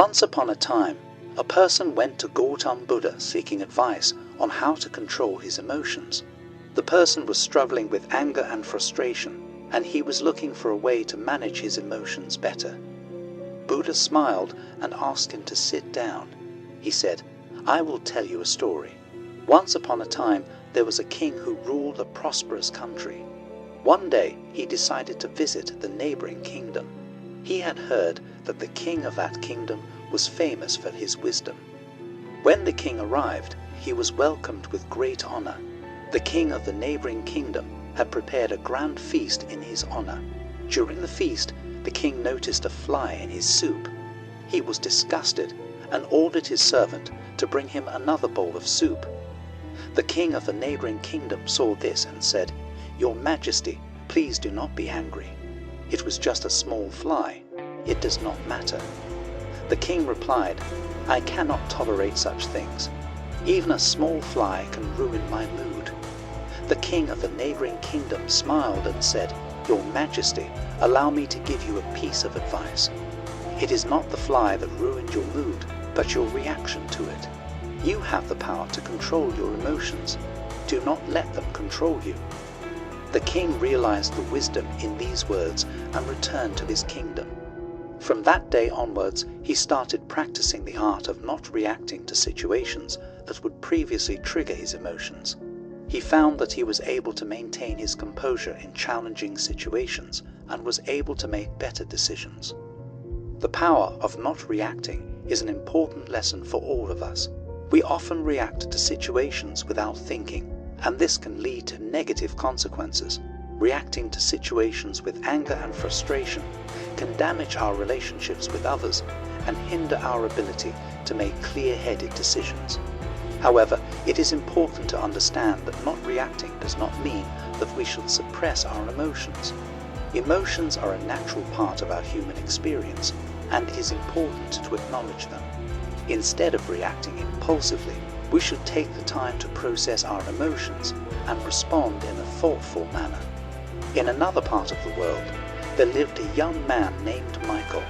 Once upon a time, a person went to Gautam Buddha seeking advice on how to control his emotions. The person was struggling with anger and frustration, and he was looking for a way to manage his emotions better. Buddha smiled and asked him to sit down. He said, "I will tell you a story. Once upon a time, there was a king who ruled a prosperous country. One day, he decided to visit the neighboring kingdom. He had heard that the king of that kingdom was famous for his wisdom. When the king arrived, he was welcomed with great honor. The king of the neighboring kingdom had prepared a grand feast in his honor. During the feast, the king noticed a fly in his soup. He was disgusted and ordered his servant to bring him another bowl of soup. The king of the neighboring kingdom saw this and said, "Your Majesty, please do not be angry. It was just a small fly. It does not matter." The king replied, "I cannot tolerate such things. Even a small fly can ruin my mood." The king of the neighboring kingdom smiled and said, "Your Majesty, allow me to give you a piece of advice. It is not the fly that ruined your mood, but your reaction to it. You have the power to control your emotions. Do not let them control you." The king realized the wisdom in these words and returned to his kingdom. From that day onwards, he started practicing the art of not reacting to situations that would previously trigger his emotions. He found that he was able to maintain his composure in challenging situations and was able to make better decisions. The power of not reacting is an important lesson for all of us. We often react to situations without thinking, and this can lead to negative consequences. Reacting to situations with anger and frustration can damage our relationships with others and hinder our ability to make clear-headed decisions. However, it is important to understand that not reacting does not mean that we should suppress our emotions. Emotions are a natural part of our human experience, and it is important to acknowledge them. Instead of reacting impulsively, we should take the time to process our emotions and respond in a thoughtful manner. In another part of the world, there lived a young man named Michael.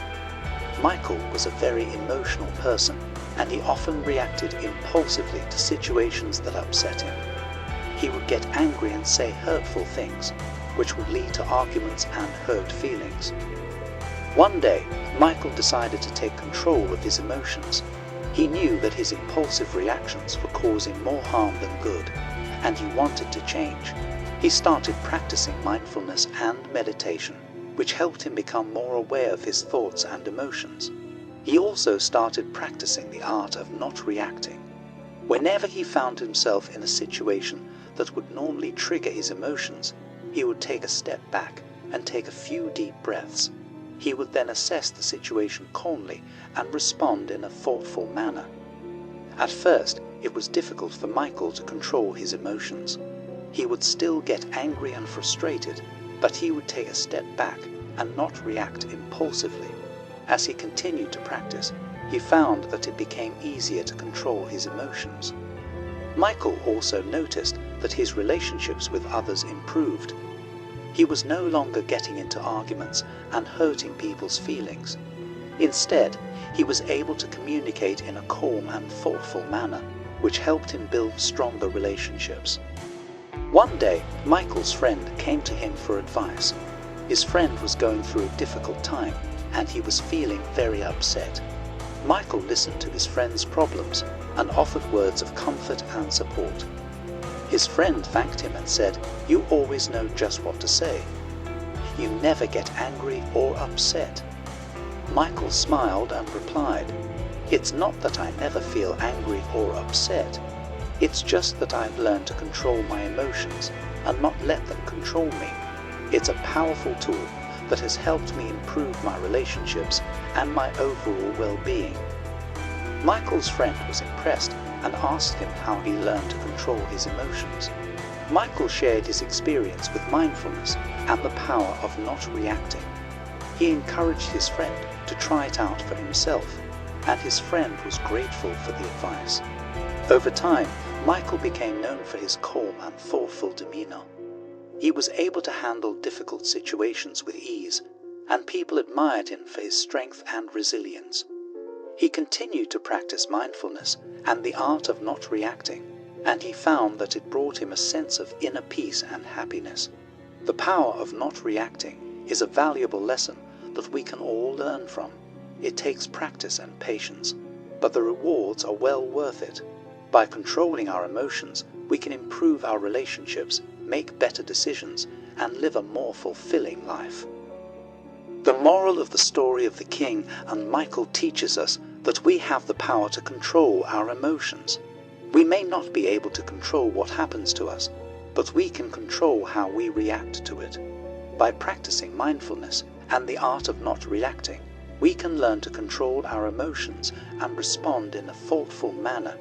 Michael was a very emotional person, and he often reacted impulsively to situations that upset him. He would get angry and say hurtful things, which would lead to arguments and hurt feelings. One day, Michael decided to take control of his emotions. He knew that his impulsive reactions were causing more harm than good, and he wanted to change. He started practicing mindfulness and meditation, which helped him become more aware of his thoughts and emotions. He also started practicing the art of not reacting. Whenever he found himself in a situation that would normally trigger his emotions, he would take a step back and take a few deep breaths. He would then assess the situation calmly and respond in a thoughtful manner. At first, it was difficult for Michael to control his emotions. He would still get angry and frustrated, but he would take a step back and not react impulsively. As he continued to practice, he found that it became easier to control his emotions. Michael also noticed that his relationships with others improved. He was no longer getting into arguments and hurting people's feelings. Instead, he was able to communicate in a calm and thoughtful manner, which helped him build stronger relationships. One day, Michael's friend came to him for advice. His friend was going through a difficult time, and he was feeling very upset. Michael listened to his friend's problems and offered words of comfort and support. His friend thanked him and said, "You always know just what to say. You never get angry or upset." Michael smiled and replied, "It's not that I never feel angry or upset. It's just that I've learned to control my emotions and not let them control me. It's a powerful tool that has helped me improve my relationships and my overall well-being." Michael's friend was impressed and asked him how he learned to control his emotions. Michael shared his experience with mindfulness and the power of not reacting. He encouraged his friend to try it out for himself, and his friend was grateful for the advice. Over time, Michael became known for his calm and thoughtful demeanor. He was able to handle difficult situations with ease, and people admired him for his strength and resilience. He continued to practice mindfulness and the art of not reacting, and he found that it brought him a sense of inner peace and happiness. The power of not reacting is a valuable lesson that we can all learn from. It takes practice and patience, but the rewards are well worth it. By controlling our emotions, we can improve our relationships, make better decisions, and live a more fulfilling life. The moral of the story of the king and Michael teaches us that we have the power to control our emotions. We may not be able to control what happens to us, but we can control how we react to it. By practicing mindfulness and the art of not reacting, we can learn to control our emotions and respond in a thoughtful manner.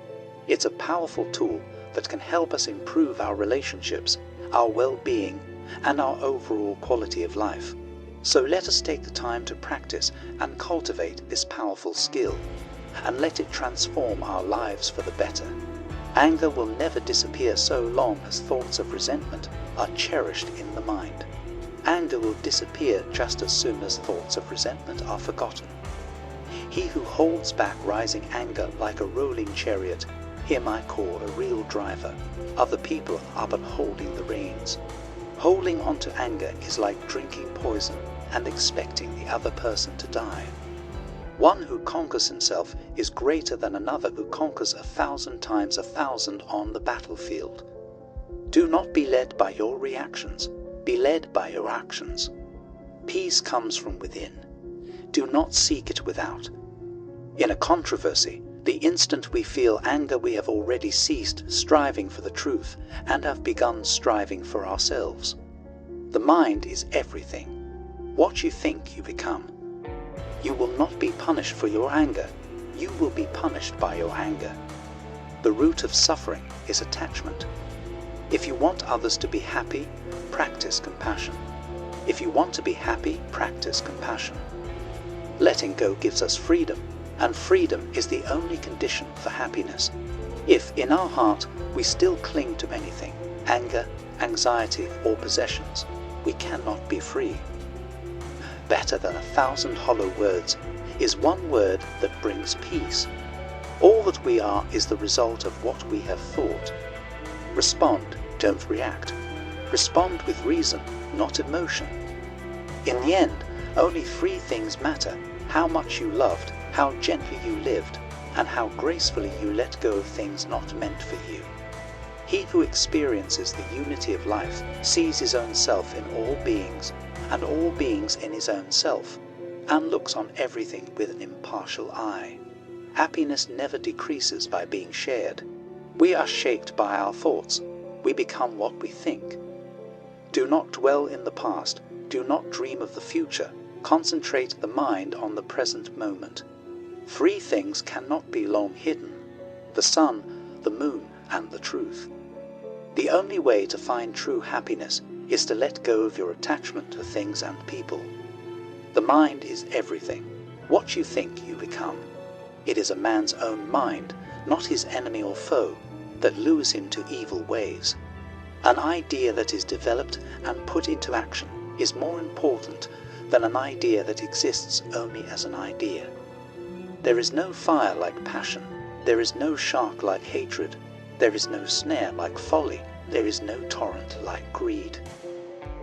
It's a powerful tool that can help us improve our relationships, our well-being, and our overall quality of life. So let us take the time to practice and cultivate this powerful skill, and let it transform our lives for the better. Anger will never disappear so long as thoughts of resentment are cherished in the mind. Anger will disappear just as soon as thoughts of resentment are forgotten. He who holds back rising anger like a rolling chariot, him I call a real driver. Other people are but holding the reins. Holding on to anger is like drinking poison and expecting the other person to die. One who conquers himself is greater than another who conquers 1,000 times 1,000 on the battlefield. Do not be led by your reactions. Be led by your actions. Peace comes from within. Do not seek it without. In a controversy, the instant we feel anger, we have already ceased striving for the truth and have begun striving for ourselves. The mind is everything. What you think, you become. You will not be punished for your anger. You will be punished by your anger. The root of suffering is attachment. If you want others to be happy, practice compassion. If you want to be happy, practice compassion. Letting go gives us freedom, and freedom is the only condition for happiness. If in our heart we still cling to anything, anger, anxiety, or possessions, we cannot be free. Better than 1,000 hollow words is one word that brings peace. All that we are is the result of what we have thought. Respond, don't react. Respond with reason, not emotion. In the end, only 3 things matter: how much you loved, how gently you lived, and how gracefully you let go of things not meant for you. He who experiences the unity of life sees his own self in all beings, and all beings in his own self, and looks on everything with an impartial eye. Happiness never decreases by being shared. We are shaped by our thoughts. We become what we think. Do not dwell in the past. Do not dream of the future. Concentrate the mind on the present moment. 3 things cannot be long hidden: the sun, the moon, and the truth. The only way to find true happiness is to let go of your attachment to things and people. The mind is everything. What you think, you become. It is a man's own mind, not his enemy or foe, that lures him to evil ways. An idea that is developed and put into action is more important than an idea that exists only as an idea. There is no fire like passion. There is no shark like hatred. There is no snare like folly. There is no torrent like greed.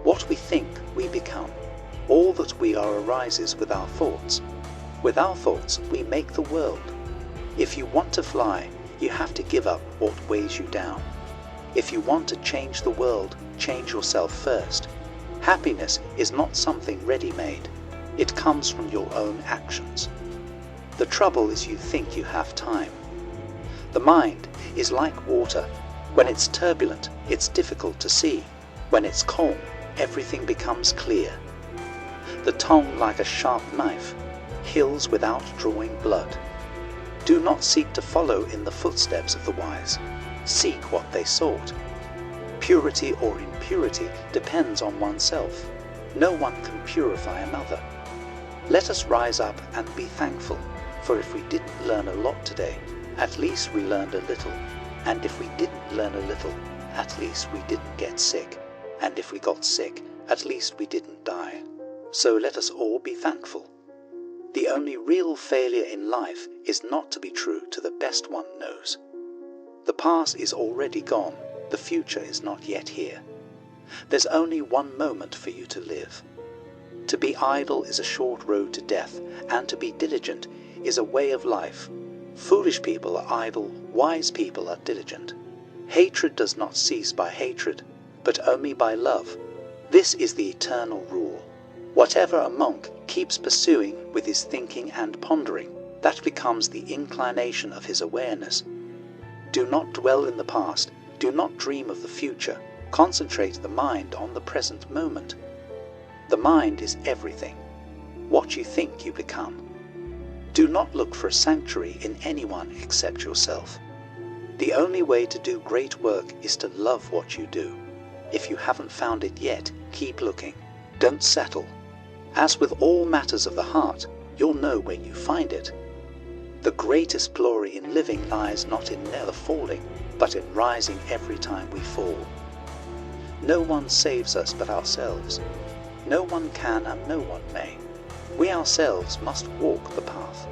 What we think, we become. All that we are arises with our thoughts. With our thoughts, we make the world. If you want to fly, you have to give up what weighs you down. If you want to change the world, change yourself first. Happiness is not something ready-made. It comes from your own actions. The trouble is you think you have time. The mind is like water. When it's turbulent, it's difficult to see. When it's calm, everything becomes clear. The tongue, like a sharp knife, kills without drawing blood. Do not seek to follow in the footsteps of the wise. Seek what they sought. Purity or impurity depends on oneself. No one can purify another. Let us rise up and be thankful, for if we didn't learn a lot today, at least we learned a little. And if we didn't learn a little, at least we didn't get sick. And if we got sick, at least we didn't die. So let us all be thankful. The only real failure in life is not to be true to the best one knows. The past is already gone, the future is not yet here. There's only one moment for you to live. To be idle is a short road to death, and to be diligent is a way of life. Foolish people are idle, wise people are diligent. Hatred does not cease by hatred, but only by love. This is the eternal rule. Whatever a monk keeps pursuing with his thinking and pondering, that becomes the inclination of his awareness. Do not dwell in the past, do not dream of the future, concentrate the mind on the present moment. The mind is everything. What you think you become. Do not look for a sanctuary in anyone except yourself. The only way to do great work is to love what you do. If you haven't found it yet, keep looking. Don't settle. As with all matters of the heart, you'll know when you find it. The greatest glory in living lies not in never falling, but in rising every time we fall. No one saves us but ourselves. No one can and no one may. We ourselves must walk the path.